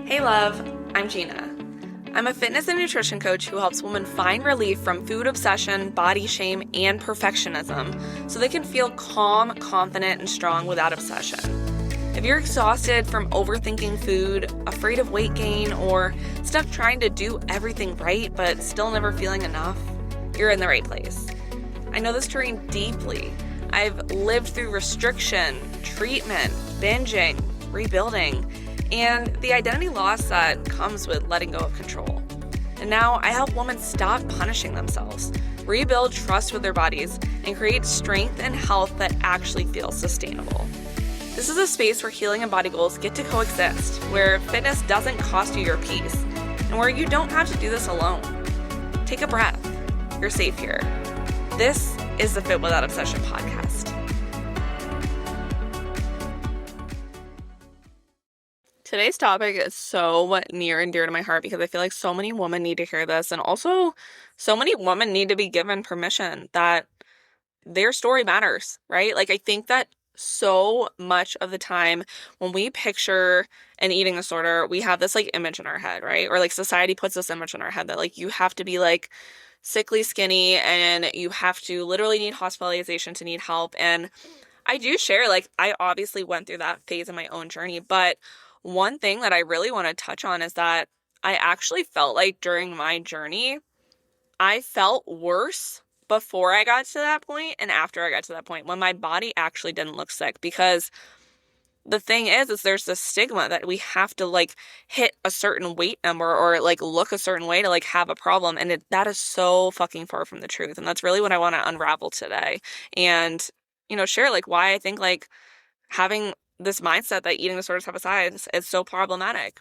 Hey love, I'm Gina. I'm a fitness and nutrition coach who helps women find relief from food obsession, body shame, and perfectionism so they can feel calm, confident, and strong without obsession. If you're exhausted from overthinking food, afraid of weight gain, or stuck trying to do everything right but still never feeling enough, you're in the right place. I know this terrain deeply. I've lived through restriction, treatment, binging, rebuilding, and the identity loss that comes with letting go of control. And now I help women stop punishing themselves, rebuild trust with their bodies, and create strength and health that actually feels sustainable. This is a space where healing and body goals get to coexist, where fitness doesn't cost you your peace, and where you don't have to do this alone. Take a breath. You're safe here. This is the Fit Without Obsession podcast. Today's topic is so near and dear to my heart because I feel like so many women need to hear this, and also so many women need to be given permission that their story matters, right? Like, I think that so much of the time when we picture an eating disorder, we have this like image in our head, right? Or like society puts this image in our head that like you have to be like sickly skinny and you have to literally need hospitalization to need help. And I do share, like, I obviously went through that phase in my own journey, but one thing that I really want to touch on is that I actually felt like during my journey, I felt worse before I got to that point and after I got to that point when my body actually didn't look sick. Because the thing is there's this stigma that we have to like hit a certain weight number or like look a certain way to like have a problem. And that is so fucking far from the truth. And that's really what I want to unravel today and, share like why I think like having this mindset that eating disorders have a size is so problematic.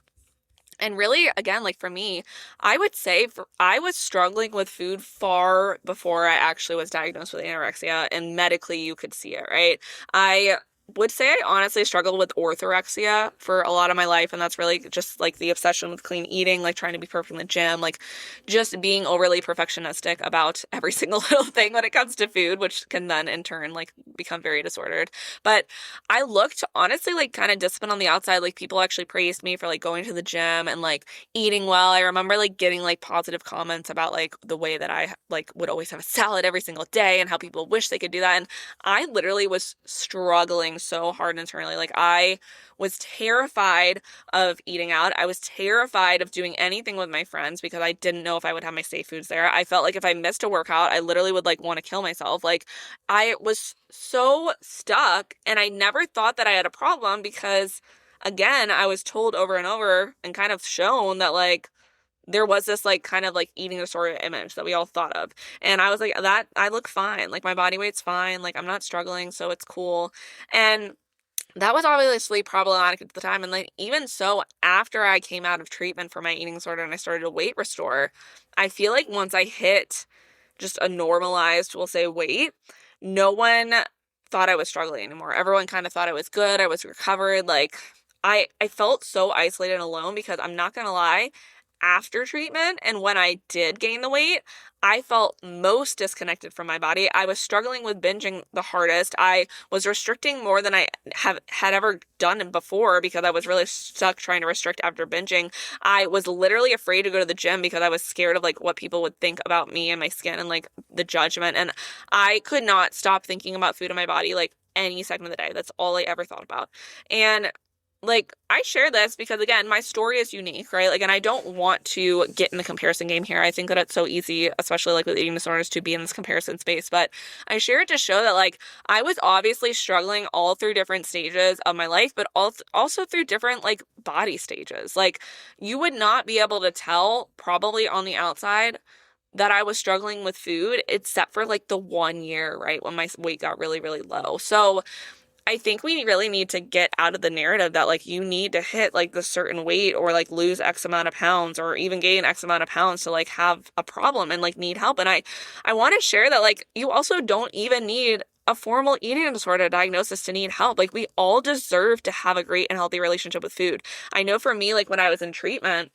And really, again, like for me, I would say I was struggling with food far before I actually was diagnosed with anorexia, and medically you could see it, right? I would say I honestly struggled with orthorexia for a lot of my life, and that's really just like the obsession with clean eating, like trying to be perfect in the gym, like just being overly perfectionistic about every single little thing when it comes to food, which can then in turn like become very disordered. But I looked honestly like kind of disciplined on the outside. Like people actually praised me for like going to the gym and like eating well. I remember like getting like positive comments about like the way that I like would always have a salad every single day and how people wish they could do that. And I literally was struggling so hard internally. Like I was terrified of eating out. I was terrified of doing anything with my friends because I didn't know if I would have my safe foods there. I felt like if I missed a workout, I literally would like want to kill myself. Like I was so stuck, and I never thought that I had a problem because again, I was told over and over and kind of shown that like there was this like kind of like eating disorder image that we all thought of. And I was like, that I look fine. Like my body weight's fine. Like I'm not struggling. So it's cool. And that was obviously problematic at the time. And like, even so, after I came out of treatment for my eating disorder and I started to weight restore, I feel like once I hit just a normalized, we'll say, weight, no one thought I was struggling anymore. Everyone kind of thought I was good. I was recovered. Like I felt so isolated and alone because I'm not going to lie, after treatment and when I did gain the weight, I felt most disconnected from my body. I was struggling with binging the hardest. I was restricting more than I had ever done before because I was really stuck trying to restrict after binging. I was literally afraid to go to the gym because I was scared of like what people would think about me and my skin and like the judgment. And I could not stop thinking about food in my body like any second of the day. That's all I ever thought about. And like, I share this because, again, my story is unique, right? Like, and I don't want to get in the comparison game here. I think that it's so easy, especially like with eating disorders, to be in this comparison space. But I share it to show that, like, I was obviously struggling all through different stages of my life, but also through different, like, body stages. Like, you would not be able to tell, probably on the outside, that I was struggling with food, except for, like, the 1 year, right, when my weight got really, really low. So I think we really need to get out of the narrative that like you need to hit like the certain weight or like lose X amount of pounds or even gain X amount of pounds to like have a problem and like need help. And I want to share that like you also don't even need a formal eating disorder diagnosis to need help. Like we all deserve to have a great and healthy relationship with food. I know for me, like when I was in treatment,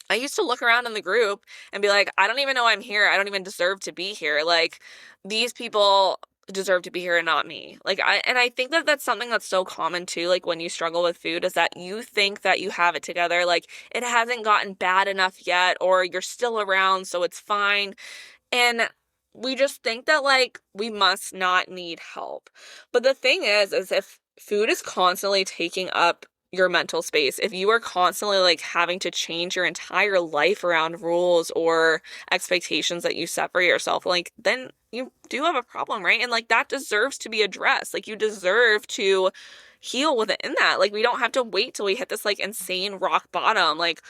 I used to look around in the group and be like, I don't even know I'm here. I don't even deserve to be here. Like these people deserve to be here and not me. Like I think that that's something that's so common too, like when you struggle with food, is that you think that you have it together, like it hasn't gotten bad enough yet, or you're still around, so it's fine. And we just think that like we must not need help. But the thing is if food is constantly taking up your mental space, if you are constantly like having to change your entire life around rules or expectations that you set for yourself, like then you do have a problem, right? And like that deserves to be addressed. Like you deserve to heal within that. Like we don't have to wait till we hit this like insane rock bottom. Like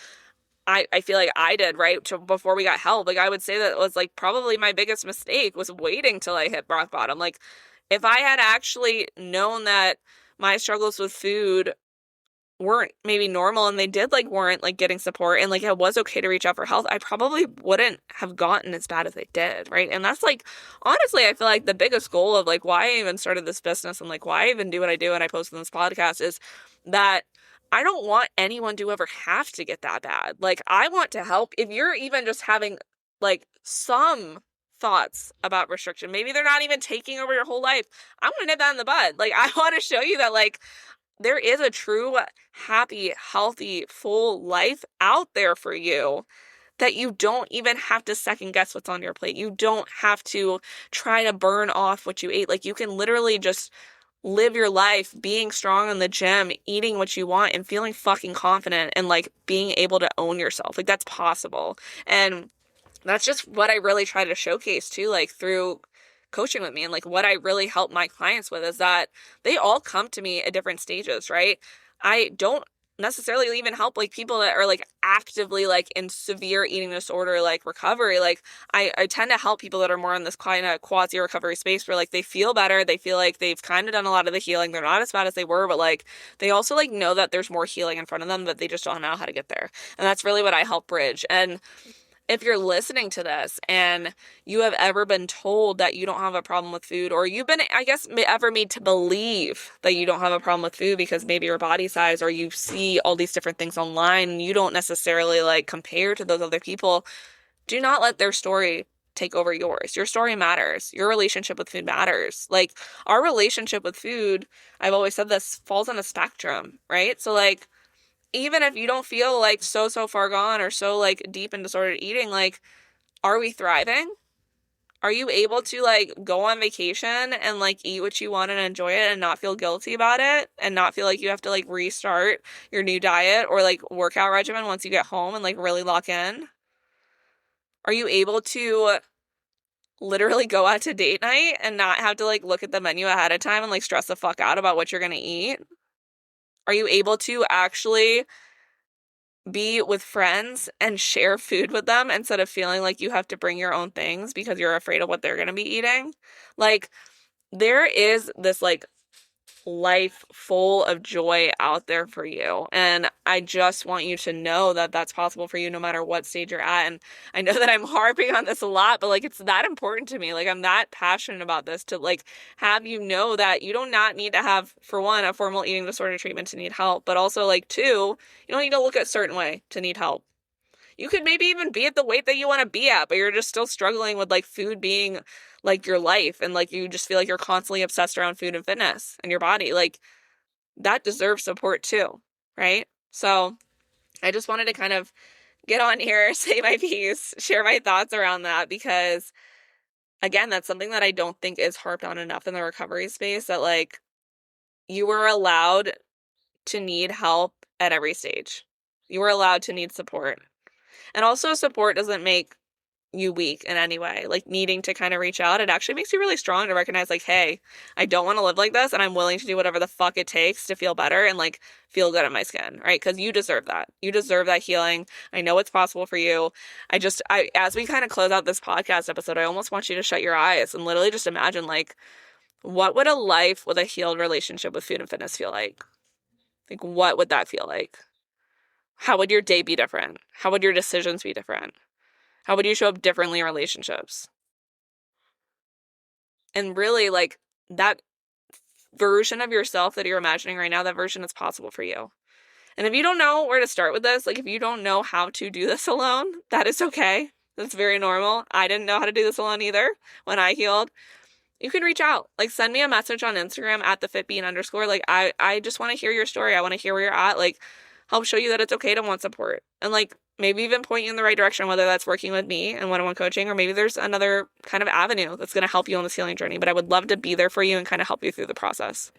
I feel like I did, right? Before we got help. Like I would say that was like probably my biggest mistake was waiting till I hit rock bottom. Like if I had actually known that my struggles with food weren't maybe normal and they did like weren't like getting support and like it was okay to reach out for help, I probably wouldn't have gotten as bad as I did, right? And that's like honestly, I feel like the biggest goal of like why I even started this business and like why I even do what I do and I post on this podcast is that I don't want anyone to ever have to get that bad. Like I want to help if you're even just having like some thoughts about restriction. Maybe they're not even taking over your whole life. I want to nip that in the bud. Like I want to show you that like there is a true, happy, healthy, full life out there for you that you don't even have to second guess what's on your plate. You don't have to try to burn off what you ate. Like you can literally just live your life being strong in the gym, eating what you want and feeling fucking confident and like being able to own yourself. Like that's possible. And that's just what I really try to showcase too, like through coaching with me. And like what I really help my clients with is that they all come to me at different stages, right? I don't necessarily even help like people that are like actively like in severe eating disorder, like recovery. Like I tend to help people that are more in this kind of quasi recovery space where like they feel better. They feel like they've kind of done a lot of the healing. They're not as bad as they were, but like they also like know that there's more healing in front of them, but they just don't know how to get there. And that's really what I help bridge. And if you're listening to this and you have ever been told that you don't have a problem with food, or you've been, I guess, ever made to believe that you don't have a problem with food because maybe your body size, or you see all these different things online and you don't necessarily like compare to those other people, do not let their story take over yours. Your story matters. Your relationship with food matters. Like our relationship with food, I've always said this, falls on a spectrum, right? So like, even if you don't feel like so far gone or so like deep in disordered eating, like, are we thriving? Are you able to like go on vacation and like eat what you want and enjoy it and not feel guilty about it and not feel like you have to like restart your new diet or like workout regimen once you get home and like really lock in? Are you able to literally go out to date night and not have to like look at the menu ahead of time and like stress the fuck out about what you're going to eat? Are you able to actually be with friends and share food with them instead of feeling like you have to bring your own things because you're afraid of what they're going to be eating? Like, there is this like life full of joy out there for you. And I just want you to know that that's possible for you no matter what stage you're at. And I know that I'm harping on this a lot, but like it's that important to me. Like I'm that passionate about this to like have you know that you do not need to have, for one, a formal eating disorder treatment to need help, but also like two, you don't need to look a certain way to need help. You could maybe even be at the weight that you want to be at, but you're just still struggling with like food being like your life and like you just feel like you're constantly obsessed around food and fitness and your body. Like that deserves support too, right? So I just wanted to kind of get on here, say my piece, share my thoughts around that because again, that's something that I don't think is harped on enough in the recovery space, that like you were allowed to need help at every stage. You were allowed to need support. And also support doesn't make you weak in any way. Like needing to kind of reach out, it actually makes you really strong to recognize like, hey, I don't want to live like this and I'm willing to do whatever the fuck it takes to feel better and like feel good in my skin, right? Because you deserve that. You deserve that healing. I know it's possible for you. I as we kind of close out this podcast episode, I almost want you to shut your eyes and literally just imagine like, what would a life with a healed relationship with food and fitness feel like? Like, what would that feel like? How would your day be different? How would your decisions be different? How would you show up differently in relationships? And really, like, that version of yourself that you're imagining right now, that version is possible for you. And if you don't know where to start with this, like, if you don't know how to do this alone, that is okay. That's very normal. I didn't know how to do this alone either when I healed. you can reach out. Like, send me a message on Instagram at @thefitbean_. Like, I just want to hear your story. I want to hear where you're at. Like, help show you that it's okay to want support. And like, maybe even point you in the right direction, whether that's working with me and one-on-one coaching, or maybe there's another kind of avenue that's going to help you on this healing journey. But I would love to be there for you and kind of help you through the process.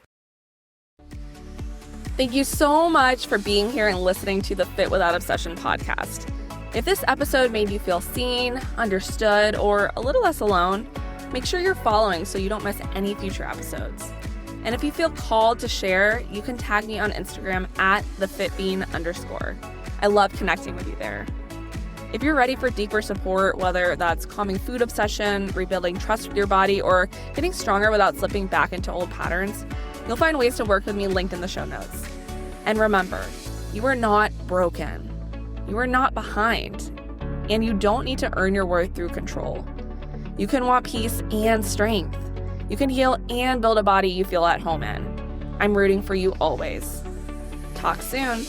Thank you so much for being here and listening to the Fit Without Obsession podcast. If this episode made you feel seen, understood, or a little less alone, make sure you're following so you don't miss any future episodes. And if you feel called to share, you can tag me on Instagram at @thefitbean_. I love connecting with you there. If you're ready for deeper support, whether that's calming food obsession, rebuilding trust with your body, or getting stronger without slipping back into old patterns, you'll find ways to work with me linked in the show notes. And remember, you are not broken. You are not behind. And you don't need to earn your worth through control. You can want peace and strength. You can heal and build a body you feel at home in. I'm rooting for you always. Talk soon.